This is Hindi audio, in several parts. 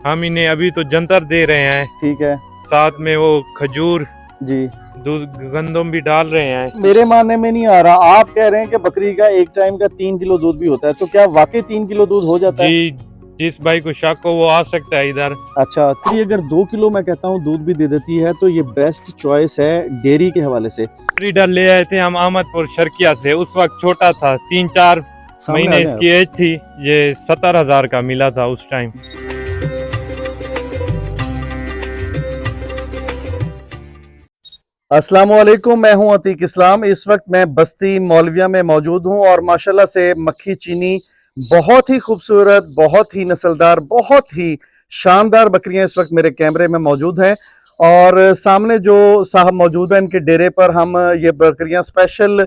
हम इन्हें अभी तो जंतर दे रहे हैं, ठीक है साथ में वो खजूर जी। दूध गंदम भी डाल रहे हैं। मेरे मानने में नहीं आ रहा, आप कह रहे हैं कि बकरी का एक टाइम का 3 किलो दूध भी होता है, तो क्या वाकई 3 किलो दूध हो जाता है? जी, जिस भाई को शक हो वो आ सकता है इधर। अच्छा, तो ये अगर 2 किलो मैं कहता हूँ दूध भी दे देती है तो ये बेस्ट चॉइस है डेयरी के हवाले से। ब्रीडर ले आए थे हम अहमदपुर शर्किया से, उस वक्त छोटा था, 3-4 सामने महीने आ जाए। इसकी एज थी। ये 70,000 का मिला था उस टाइम। अस्सलाम वालेकुम, मैं हूं अतीक इस्लाम। इस वक्त मैं बस्ती मौलविया में मौजूद हूं और माशाल्लाह से मक्खी चीनी बहुत ही खूबसूरत, बहुत ही नस्लदार, बहुत ही शानदार बकरियां इस वक्त मेरे कैमरे में मौजूद हैं। और सामने जो साहब मौजूद हैं इनके डेरे पर हम ये बकरियां स्पेशल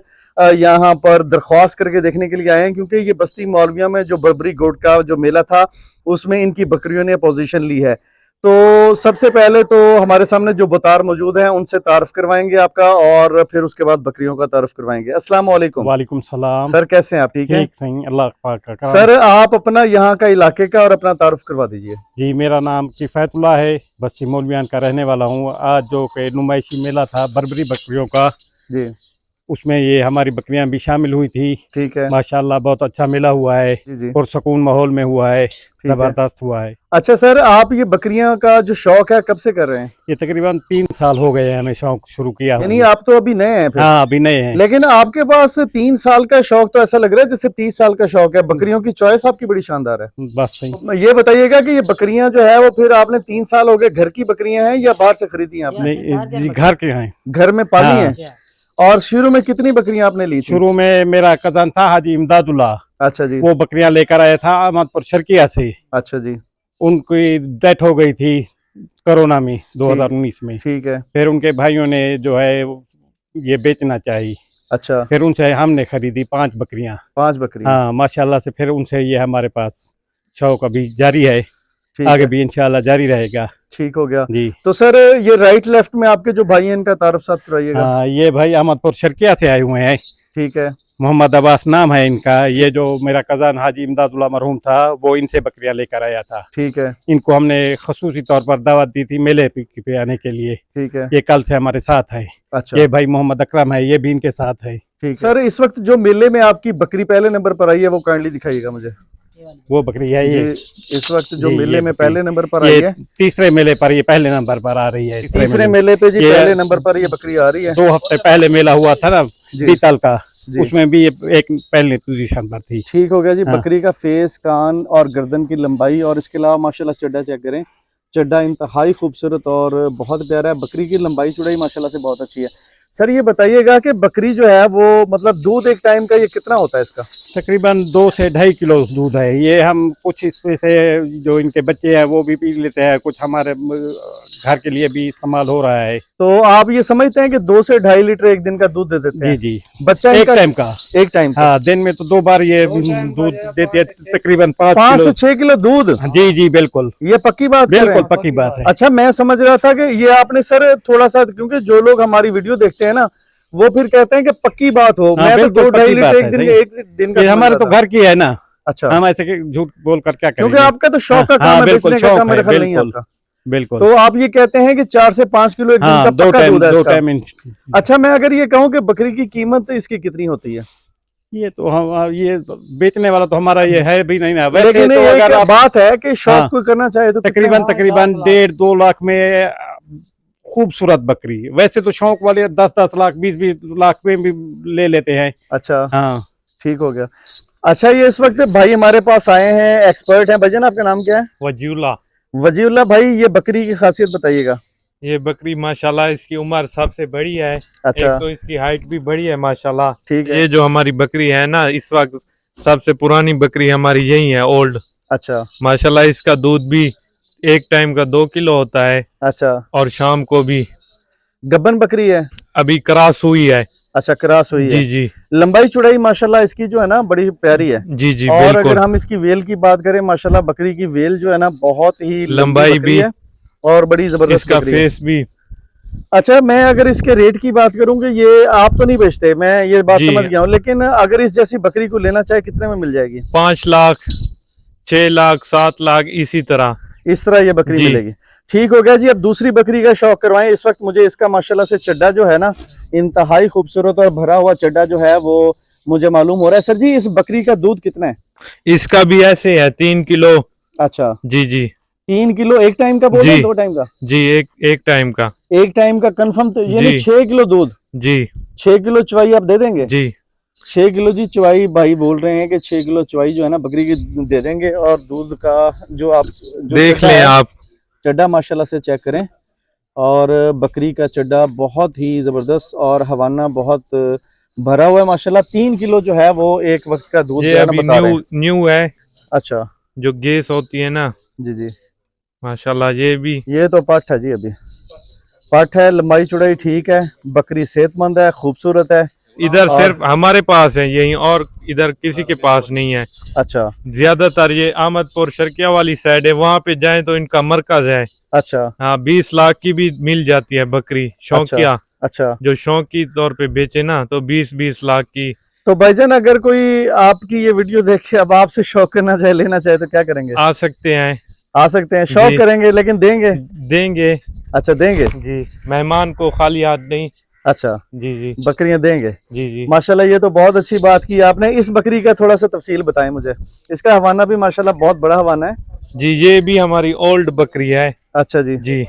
यहाँ पर दरख्वास्त करके देखने के लिए आए हैं, क्योंकि ये बस्ती मौलविया में जो बर्बरी गोट का जो मेला था उसमें इनकी बकरियों ने पोजीशन ली है। तो सबसे पहले तो हमारे सामने जो बतार मौजूद हैं उनसे तारुफ करवाएंगे आपका, और फिर उसके बाद बकरियों का तारुफ करवाएंगे। अस्सलाम वालेकुम। वालेकुम सलाम। सर कैसे हैं आप? ठीक है सही, अल्लाह पाक का करम। सर, आप अपना यहाँ का इलाके का और अपना तारुफ करवा दीजिए। जी, मेरा नाम किफ़ायतुल्लाह है, बस्ती मौलवियान का रहने वाला हूँ। आज जो के नुमाइशी मेला था बर्बरी बकरियों का, जी उसमें ये हमारी बकरियां भी शामिल हुई थी। ठीक है माशाल्लाह बहुत अच्छा मेला हुआ है, जी जी पुरसकून माहौल में हुआ है, जबरदस्त हुआ है। अच्छा सर, आप ये बकरियां का जो शौक है कब से कर रहे हैं? ये तकरीबन 3 साल हो गए हैं हमें शौक शुरू किया। यानी आप तो अभी नए हैं फिर? हाँ, अभी नए हैं। लेकिन आपके पास 3 साल का शौक तो ऐसा लग रहा है जैसे 30 साल का शौक है। बकरियों की चॉइस आपकी बड़ी शानदार है। बस सही। ये बताइएगा कि ये बकरियां जो है वो फिर आपने 3 साल हो गए, घर की बकरियां हैं या बाहर से खरीदी हैं आपने? नहीं, जी, घर के हैं, घर में पाली हाँ। हैं। और शुरू में कितनी बकरियां आपने ली थी? शुरू में मेरा कजन था हाजी इमदादुल्ला, अच्छा जी। वो बकरियां लेकर आया था अहमदपुर शर्किया से। अच्छा जी। उनकी डेथ हो गई थी कोरोना में 2019 में। ठीक है। फिर उनके भाइयों ने जो है ये बेचना चाहिए। अच्छा, फिर उनसे हमने खरीदी 5 बकरियां। 5 बकरियां। हाँ, माशाल्लाह से फिर उनसे ये हमारे पास शौक अभी जारी है, ठीक आगे है। भी इंशाल्लाह जारी रहेगा। ठीक हो गया जी तो सर, ये राइट लेफ्ट में आपके जो भाई हैं इनका तारुफ साथ कराइएगा। हाँ, ये भाई अहमदपुर शर्किया से आए हुए हैं। ठीक है। मोहम्मद अब्बास नाम है इनका। ये जो मेरा कज़न हाजी इमदादुल्ला मरहूम था वो इनसे बकरियां लेकर आया था। ठीक है। इनको हमने खसूसी तौर पर दावत दी थी मेले पे आने के लिए। ठीक है। ये कल से हमारे साथ है। अच्छा, ये भाई मोहम्मद अकरम है, ये भी इनके साथ है। ठीक सर, इस वक्त जो मेले में आपकी बकरी पहले नंबर पर आई है वो काइंडली दिखाइएगा मुझे। वो बकरी है ये। इस वक्त जो ये मेले में बकरी। पहले नंबर पर आई ये है, तीसरे मेले पर ये पहले नंबर पर आ रही है। तीसरे मेले पे जी ये- पहले नंबर पर ये बकरी आ रही है। 2 हफ्ते पहले मेला हुआ था ना बीतल का, जी। उसमें भी ये एक पहले पोजीशन पर थी। ठीक हो गया जी। हाँ। बकरी का फेस, कान और गर्दन की लंबाई, और इसके अलावा माशाल्लाह चड्डा चेक करें। चड्डा इंतहाई खूबसूरत और बहुत प्यारा है। बकरी की लंबाई चौड़ाई माशाल्लाह से बहुत अच्छी है। सर ये बताइएगा कि बकरी जो है वो मतलब दूध एक टाइम का ये कितना होता है इसका? तकरीबन 2 से 2.5 किलो दूध है। ये हम कुछ इसमें से जो इनके बच्चे हैं वो भी पी लेते हैं, कुछ हमारे घर के लिए भी इस्तेमाल हो रहा है। तो आप ये समझते हैं कि 2 से 2.5 लीटर एक दिन का दूध दे देते हैं? जी जी, बच्चा एक इनका टाइम का। एक टाइम का? हाँ, दिन में तो 2 बार ये दूध देती है, तकरीबन 5 5 किलो। से 6 किलो दूध? जी जी, बिल्कुल ये पक्की बात कर रहे बिल्कुल हैं? पक्की बात है। अच्छा, मैं समझ रहा था कि ये आपने सर थोड़ा सा, क्योंकि जो लोग हमारी वीडियो देखते हैं ना वो फिर कहते हैं कि पक्की बात हो। हाँ, मैं तो बिल्कुल 2-2.5 पक्की बात लीटर है, एक दिन का ये समझ हमारे रहा तो था। घर की है ना। अच्छा, हम ऐसे झूठ बोल कर क्या क्योंकि करेंगे। आपका तो शौक का काम हाँ, है, बिल्कुल बेचने का शौक काम मेरे है, ख्याल नहीं है बिल्कुल आपका। बिल्कुल। तो आप ये कहते हैं कि 4 से 5 किलो एक दिन हाँ, का 2 पक्का टाइम दूध है 2 इसका। टाइम। अच्छा, मैं अगर ये कहूँ कि बकरी की कीमत इसकी कितनी होती है? ये तो हम ये तो बेचने वाला तो हमारा ये है भी नहीं ना। वैसे लेकिन तो एक अगर आप बात है कि शौक हाँ, कोई करना चाहे तो तकरीबन 1.5-2 लाख में खूबसूरत बकरी। वैसे तो शौक वाले 10-10 लाख 20-20 लाख में भी ले लेते हैं। अच्छा, हाँ, ठीक हो गया। अच्छा, ये इस वक्त भाई हमारे पास आए हैं, एक्सपर्ट हैं। भजन आपका नाम क्या है? वजीउल्ला। वजीउल्लाह भाई, ये बकरी की खासियत बताइएगा। ये बकरी माशाल्लाह इसकी उम्र सबसे बड़ी है। अच्छा, एक तो इसकी हाइट भी बड़ी है माशाल्लाह। ठीक है। ये जो हमारी बकरी है ना, इस वक्त सबसे पुरानी बकरी हमारी यही है, ओल्ड। अच्छा माशाल्लाह इसका दूध भी एक टाइम का 2 किलो होता है, अच्छा, और शाम को भी। गब्बन बकरी है? अभी क्रॉस हुई है। अच्छा, क्रॉस हुई है। जी जी लंबाई चौड़ाई माशाल्लाह इसकी जो है ना बड़ी प्यारी है। जी जी, और बिल्कुल। अगर हम इसकी वेल की बात करें, माशाल्लाह बकरी की वेल जो है ना बहुत ही लंबी लंबाई बकरी भी है और बड़ी जबरदस्त इसका बकरी है। फेस भी। अच्छा, मैं अगर इसके रेट की बात करूं कि ये आप तो नहीं बेचते, मैं ये बात जी। समझ गया हूं, लेकिन अगर इस जैसी बकरी को लेना चाहे कितने में मिल जाएगी? 5 लाख 6 लाख 7 लाख इसी तरह। इस तरह ये बकरी जी। मिलेगी। ठीक हो गया जी। अब दूसरी बकरी का शौक करवाएं। इस वक्त मुझे इसका माशाल्लाह से चड्डा जो है ना, इंतहाई खूबसूरत और भरा हुआ चड्डा जो है वो मुझे मालूम हो रहा है। सर जी, इस बकरी का दूध कितना है? इसका भी ऐसे है 3 किलो। अच्छा, जी जी 3 किलो एक टाइम का बोल रहे हैं, जी। 2 टाइम का? जी, एक टाइम का। एक टाइम का कंफर्म, तो यानी जी। 6 किलो दूध, जी 6 किलो चवाई आप दे देंगे? जी 6 किलो जी चवाई भाई बोल रहे हैं कि 6 किलो चवाई जो है ना बकरी की दे देंगे। और दूध का जो आप जो देख चड्डा लें है, आप। चड्डा माशाल्लाह से चेक करें। और बकरी का चड्डा बहुत ही जबरदस्त और हवाना बहुत भरा हुआ है माशाल्लाह। 3 किलो जो है वो एक वक्त का दूध ये जो है ना अभी बता रहे हैं। न्यू है, अच्छा, जो गैस होती है ना, जी जी। माशाल्लाह। ये भी ये तो पठ है जी, अभी पठ है, लंबाई चौड़ाई ठीक है, बकरी सेहतमंद है, खूबसूरत है। इधर और सिर्फ हमारे पास है यही, और इधर किसी के पास नहीं है। अच्छा ज्यादातर ये अहमदपुर शर्किया वाली साइड है, वहाँ पे जाएं तो इनका मरकज है। अच्छा हाँ, 20 लाख की भी मिल जाती है बकरी शौकिया। अच्छा। जो शौकी तौर पे बेचे ना, तो 20-20 लाख की। तो भाईजान, अगर कोई आपकी ये वीडियो देखे, अब आपसे शौक करना चाहे, लेना चाहे, तो क्या करेंगे? आ सकते हैं। आ सकते हैं, शौक जी। करेंगे लेकिन देंगे? देंगे। अच्छा, देंगे। जी, मेहमान को खाली हाथ नहीं। अच्छा, जी जी बकरियां देंगे। जी जी माशाल्लाह, ये तो बहुत अच्छी बात की आपने। इस बकरी का थोड़ा सा तफसील बताएं मुझे। इसका हवाना भी माशाल्लाह बहुत बड़ा हवाना है। जी। ये भी हमारी ओल्ड बकरी है। अच्छा जी। जी,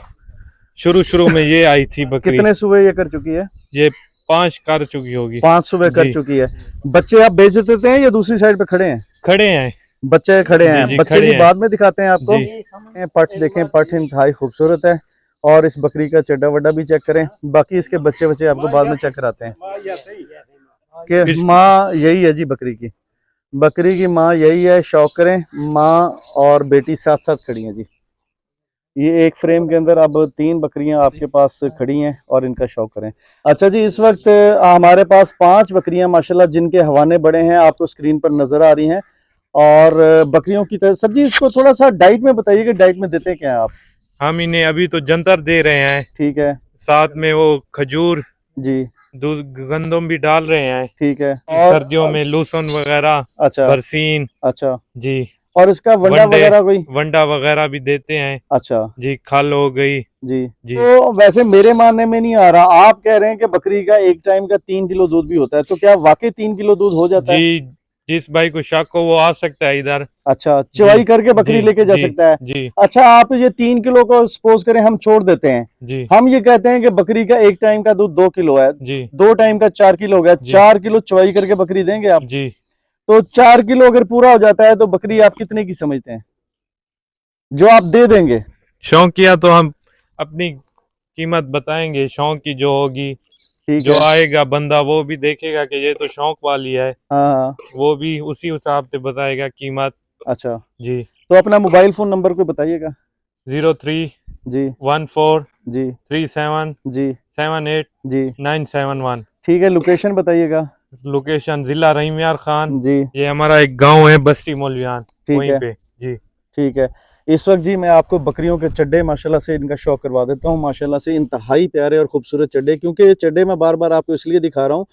शुरू में ये आई थी बकरी। कितने सुबह ये कर चुकी है? ये 5 कर चुकी होगी। 5 सुबह कर जी। चुकी है। बच्चे आप बेच देते हैं या दूसरी साइड पे खड़े हैं? खड़े हैं। बच्चे खड़े हैं। जी, जी, बच्चे खड़े भी हैं। बाद में दिखाते हैं आपको। जी। पठ देखें, पठ इंतहाई खूबसूरत है। और इस बकरी का चड्डा वड्डा भी चेक करें। बाकी इसके बच्चे बच्चे आपको बाद में चेक कराते हैं कि माँ यही है जी बकरी की। बकरी की माँ यही है। शौक करें, माँ और बेटी साथ साथ खड़ी हैं जी। ये एक फ्रेम के अंदर अब 3 बकरियां आपके पास खड़ी हैं और इनका शौक करें। अच्छा जी, इस वक्त हमारे पास 5 बकरियां माशाल्लाह जिनके हवाने बड़े हैं, आपको स्क्रीन पर नजर आ रही हैं। और बकरियों की तरह सर जी, इसको थोड़ा सा डाइट में बताइए कि डाइट में देते क्या हैं आप? हम इन्हें अभी तो जंतर दे रहे हैं, ठीक है साथ में वो खजूर, जी, दूध, गंदम भी डाल रहे हैं। ठीक है। और सर्दियों में लूसन वगैरह, अच्छा बरसीन। अच्छा। जी। और इसका वंडा वनडे वगैरह कोई? वंडा वगैरह भी देते हैं। अच्छा जी, खल हो गई। जी। जी। तो वैसे मेरे मानने में नहीं आ रहा, आप कह रहे हैं कि बकरी का एक टाइम का 3 किलो दूध भी होता है, तो क्या वाकई 3 किलो दूध हो जाता है? जी, जिस भाई को शक हो वो आ सकता है इधर। अच्छा, चवाई करके बकरी जी लेके जा जी सकता है। जी अच्छा, आप ये 3 किलो को सपोज करें हम छोड़ देते हैं, जी हम ये कहते हैं कि बकरी का एक टाइम का दूध 2 किलो है, जी 2 टाइम का 4 किलो हो गया, जी। 4 किलो चवाई करके बकरी देंगे आप? जी। तो 4 किलो अगर पूरा हो जाता है तो बकरी आप कितने की समझते हैं जो आप दे देंगे? शौकिया तो हम अपनी कीमत बताएंगे, शौक की जो होगी। ठीक जो है। आएगा बंदा वो भी देखेगा कि ये तो शौक वाली है, हाँ हाँ। वो भी उसी हिसाब से बताएगा कीमत। अच्छा, जी। तो अपना मोबाइल फोन नंबर को बताइएगा। 03 जी 14 जी 37 जी 78 जी। 971। ठीक है, लोकेशन बताइएगा। लोकेशन जिला रहीम यार खान। जी ये हमारा एक गांव है बस्ती मौलवियान, ठीक वहीं है। पे। जी। ठीक है। इस वक्त जी मैं आपको बकरियों के चड्डे माशाल्लाह से इनका शौक करवा देता हूँ। माशाल्लाह से इंतहाई प्यारे और खूबसूरत चड्डे, क्योंकि ये चड्डे मैं बार बार आपको इसलिए दिखा रहा हूँ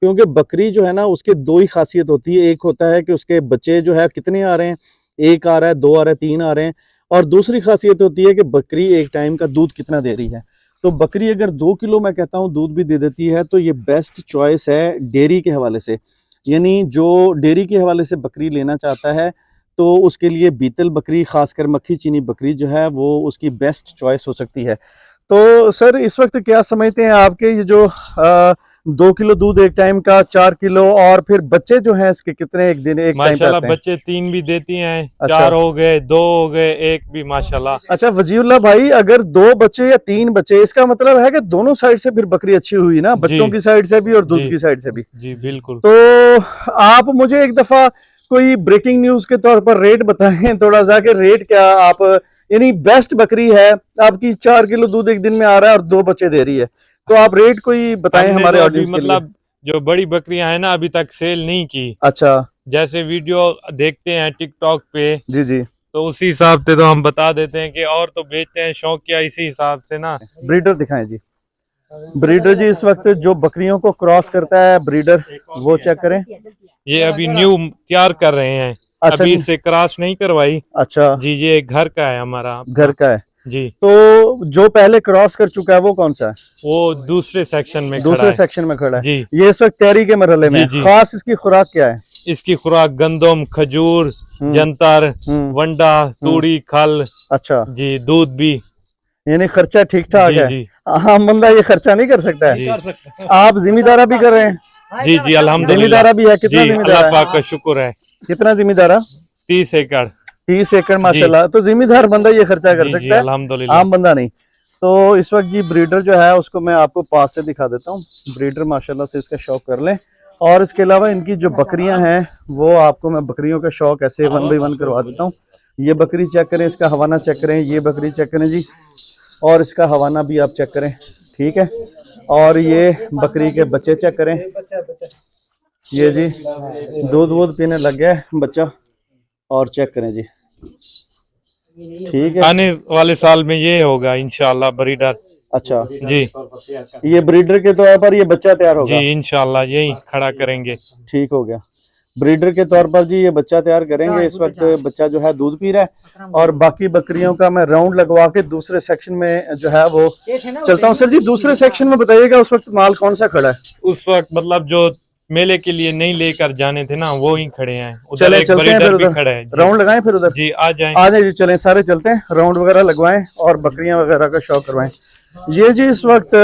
क्योंकि बकरी जो है ना उसके 2 ही खासियत होती है। एक होता है कि उसके बच्चे जो है कितने आ रहे हैं, 1 आ रहा है, 2 आ रहा है, 3 आ रहे हैं। और दूसरी खासियत होती है कि बकरी एक टाइम का दूध कितना दे रही है। तो बकरी अगर 2 किलो मैं कहता हूँ दूध भी दे देती है तो ये बेस्ट चॉइस है डेयरी के हवाले से। यानी जो डेयरी के हवाले से बकरी लेना चाहता है तो उसके लिए बीतल बकरी, खासकर मक्खी चीनी बकरी जो है वो उसकी बेस्ट चॉइस हो सकती है। तो सर, इस वक्त क्या समझते हैं आपके ये जो 2 किलो दूध एक टाइम का, 4 किलो, और फिर बच्चे जो हैं इसके कितने एक दिन एक टाइम पे माशाल्लाह आते हैं? बच्चे 3 भी देती हैं। अच्छा। 4 हो गए, 2 हो गए, 1 भी माशाल्लाह। अच्छा वजीउल्लाह भाई, अगर 2 बच्चे या 3 बच्चे, इसका मतलब है कि दोनों साइड से फिर बकरी अच्छी हुई ना, बच्चों जी की साइड से भी और दूध जी की साइड से भी। जी बिल्कुल। तो आप मुझे एक दफा कोई ब्रेकिंग न्यूज के तौर पर रेट बताएं थोड़ा सा, कि रेट क्या आप, यानी बेस्ट बकरी है आपकी, 4 किलो दूध एक दिन में आ रहा है और 2 बच्चे दे रही है, तो आप रेट कोई बताएं हमने हमारे तो अभी ऑडियंस के लिए। मतलब जो बड़ी बकरियां हैं ना अभी तक सेल नहीं की। अच्छा जैसे वीडियो देखते हैं टिकटॉक पे, जी जी। तो उसी हिसाब से तो हम बता देते हैं कि और तो बेचते हैं शौकिया इसी हिसाब से ना। ब्रीडर दिखाएं जी। ब्रीडर जी, इस वक्त जो बकरियों को क्रॉस करता है ब्रीडर, वो चेक करें। ये अभी न्यू तैयार कर रहे हैं। अच्छा अभी जी, इससे क्रॉस नहीं करवाई अच्छा जी, ये घर का है हमारा घर का है। जी। तो जो पहले क्रॉस कर चुका है वो कौन सा है? वो दूसरे सेक्शन में खड़ा दूसरे है सेक्शन में खड़ा है। जी। ये इस वक्त तैयारी के मरहले में जी, है। जी। खास इसकी खुराक क्या है? इसकी खुराक गंदम, खजूर, जंतर, वंडा, तूड़ी, खल अच्छा, जी, दूध भी यानी खर्चा ठीक ठाक जी है। जी आम बंदा ये खर्चा नहीं कर सकता है। जी आप जिम्मेदारा भी कर रहे हैं? जी जी अल्हम्दुलिल्लाह जिम्मेदारा भी है। कितना जी, जिम्मेदारा अल्लाह है? पाक का शुक्र है। कितना जिम्मेदारा? 30 एकड़ 30 एकड़ माशाल्लाह। तो जिम्मेदार बंदा ये खर्चा कर जी जी सकता है, अल्हम्दुलिल्लाह। आम बंदा नहीं। तो इस वक्त जी ब्रीडर जो है उसको मैं आपको पास से दिखा देता हूँ। ब्रीडर माशाल्लाह से इसका शौक कर लें। और इसके अलावा इनकी जो बकरियां हैं वो आपको मैं बकरियों का शौक ऐसे 1 बाय 1 करवा देता हूँ। ये बकरी चेक करें, इसका हवाना चेक करें, ये बकरी चेक करें जी, और इसका हवाना भी आप चेक करें, ठीक है। और ये बकरी के बच्चे चेक करें, ये जी दूध वूध पीने लग गया है बच्चा, और चेक करें जी, ठीक है। आने वाले साल में ये होगा इंशाल्लाह ब्रीडर अच्छा जी ये ब्रीडर के तौर पर ये बच्चा तैयार होगा? जी इंशाल्लाह यही खड़ा करेंगे। ठीक हो गया। ब्रीडर के तौर पर जी ये बच्चा तैयार करेंगे। इस वक्त बच्चा जो है दूध पी रहा है, और बाकी बकरियों का मैं राउंड लगवा के दूसरे सेक्शन में जो है वो चलता हूँ। सर जी दूसरे सेक्शन में बताइएगा उस वक्त माल कौन सा खड़ा है? उस वक्त मतलब जो मेले के लिए नहीं लेकर जाने थे ना वो ही खड़े हैं। उधर चले एक चलते हैं फिर ब्रीडर भी उधर, खड़ा है जी। राउंड लगाएं फिर उधर। जी आ जाए आ जाए जी, चलें सारे चलते हैं, राउंड वगैरह लगवाएं और बकरियां वगैरह का शौक करवाएं। ये जी इस वक्त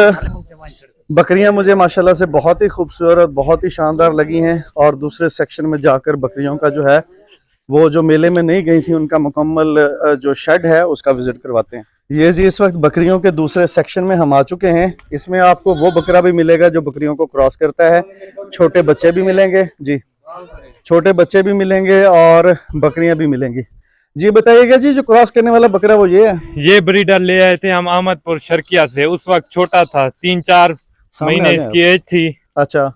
बकरियां मुझे माशाल्लाह से बहुत ही खूबसूरत, बहुत ही शानदार लगी हैं। और दूसरे सेक्शन में जाकर बकरियों का जो है वो जो मेले में नहीं गई थी उनका मुकम्मल जो शेड है उसका विजिट करवाते हैं। ये जी इस वक्त बकरियों के दूसरे सेक्शन में हम आ चुके हैं। इसमें आपको वो बकरा भी मिलेगा जो बकरियों को क्रॉस करता है, छोटे बच्चे भी मिलेंगे जी, छोटे बच्चे भी मिलेंगे और बकरियां भी मिलेंगी। जी बताइएगा जी जो क्रॉस करने वाला बकरा वो ये है? ये ब्रीडर ले आए थे हम अहमदपुर शर्किया से। उस वक्त छोटा था, 3-4 महीने इसकी एज थी। अच्छा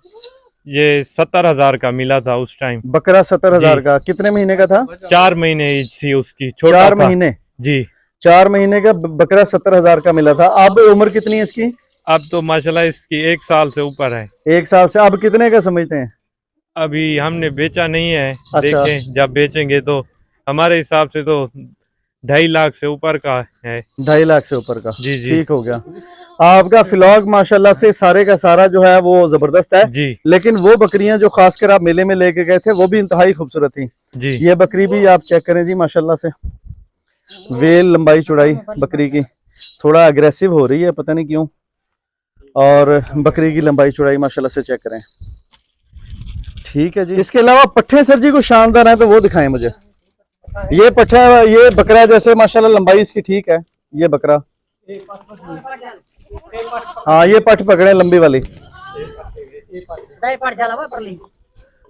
ये 70,000 का मिला था उस टाइम। बकरा 70,000 जी। का कितने महीने का था? 4 महीने एज थी उसकी, छोटा 4 था महीने जी। 4 महीने का बकरा 70,000 का मिला था। अब उम्र कितनी है इसकी? अब तो माशाल्लाह इसकी 1 साल से ऊपर है। 1 साल से। अब कितने का समझते हैं? अभी हमने बेचा नहीं है, अच्छा। देखें जब बेचेंगे तो हमारे हिसाब से तो 2.5 लाख से ऊपर का है। 2.5 लाख से ऊपर का। जी जी ठीक हो गया। आपका फिलॉग माशाल्लाह से सारे का सारा जो है वो जबरदस्त है। जी लेकिन वो बकरियां जो खासकर आप मेले में लेके गए थे वो भी इंतहाई खूबसूरत थी। जी ये बकरी भी आप चेक करें जी माशाल्लाह से, वेल लंबाई चौड़ाई बकरी की थोड़ा अग्रेसिव हो रही है, पता नहीं क्यों। और बकरी की लंबाई चौड़ाई माशाल्लाह से चेक करें, ठीक है जी। इसके अलावा पट्ठे सर जी को शानदार है तो वो दिखाएं मुझे। ये पट्ठा, ये बकरा जैसे माशाल्लाह लंबाई इसकी ठीक है। ये बकरा, हाँ ये पट पकड़े लंबी वाली,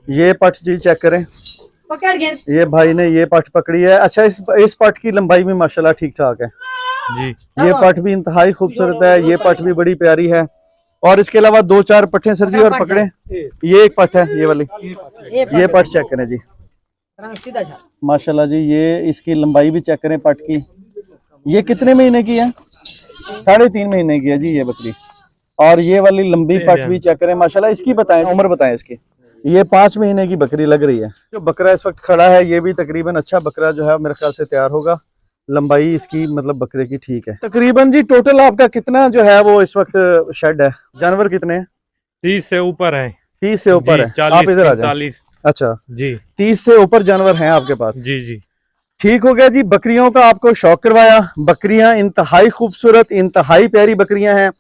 ये पट जी चेक करें। ये भाई ने ये पट पकड़ी है। अच्छा इस पट की लंबाई भी माशाल्लाह ठीक ठाक है जी। ये पट भी इंतहाई खूबसूरत है, ये पट भी बड़ी प्यारी है। और इसके अलावा 2-4 पट्टे सर जी और पकड़े। ये एक पट है, ये वाली, ये पट चेक करें जी माशाल्लाह जी। ये इसकी लंबाई भी चेक करें पट की। ये कितने महीने की है? 3.5 महीने की है जी ये बकरी। और ये वाली लंबी पट भी चेक करें माशाल्लाह। इसकी बताएं, उम्र बताएं इसकी। ये 5 महीने की बकरी लग रही है। जो बकरा इस वक्त खड़ा है ये भी तकरीबन अच्छा बकरा जो है मेरे ख्याल से तैयार होगा। लंबाई इसकी मतलब बकरे की ठीक है। तकरीबन जी टोटल आपका कितना जो है वो इस वक्त शेड है? जानवर कितने हैं? 30 से ऊपर है। 30 से ऊपर है। 40, आप इधर आ जाए। 45 अच्छा जी 30 से ऊपर जानवर हैं आपके पास? जी जी ठीक हो गया जी। बकरियों का आपको शौक करवाया। बकरियां इंतहाई खूबसूरत, इंतहाई प्यारी बकरियां हैं।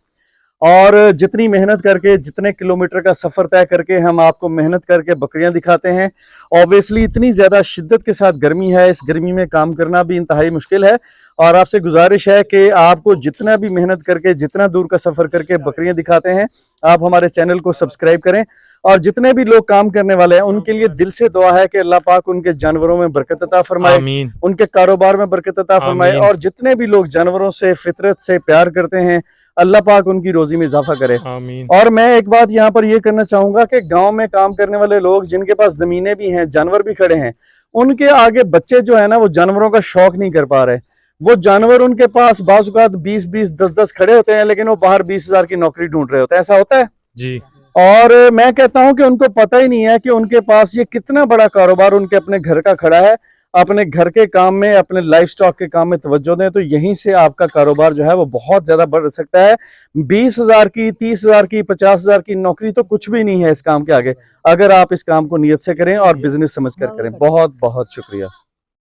और जितनी मेहनत करके, जितने किलोमीटर का सफर तय करके हम आपको मेहनत करके बकरियां दिखाते हैं, ऑब्वियसली इतनी ज्यादा शिद्दत के साथ गर्मी है, इस गर्मी में काम करना भी इंतहाई मुश्किल है। और आपसे गुजारिश है कि आपको जितना भी मेहनत करके, जितना दूर का सफर करके बकरियां दिखाते हैं, आप हमारे चैनल को सब्सक्राइब करें। और जितने भी लोग काम करने वाले हैं उनके लिए दिल से दुआ है कि अल्लाह पाक उनके जानवरों में बरकत अता फरमाए, आमीन उनके कारोबार में बरकत अता फरमाए। आमीन। और जितने भी लोग जानवरों से फितरत से प्यार करते हैं, अल्लाह पाक उनकी रोजी में इजाफा करे। आमीन। और मैं एक बात यहाँ पर ये करना चाहूंगा कि गांव में काम करने वाले लोग जिनके पास जमीनें भी हैं, जानवर भी खड़े हैं, उनके आगे बच्चे जो है ना वो जानवरों का शौक नहीं कर पा रहे। वो जानवर उनके पास बाजुकात 20-20, 10-10 खड़े होते हैं, लेकिन वो बाहर 20,000 की नौकरी ढूंढ रहे होते हैं। ऐसा होता है जी और मैं कहता हूं कि उनको पता ही नहीं है कि उनके पास ये कितना बड़ा कारोबार उनके अपने घर का खड़ा है। अपने घर के काम में, अपने लाइफ स्टॉक के काम में तवज्जो दें तो यहीं से आपका कारोबार जो है वो बहुत ज्यादा बढ़ सकता है। 20,000 की, 30,000 की, 50,000 की नौकरी तो कुछ भी नहीं है इस काम के आगे, अगर आप इस काम को नियत से करें और बिजनेस समझ कर करें। बहुत बहुत शुक्रिया।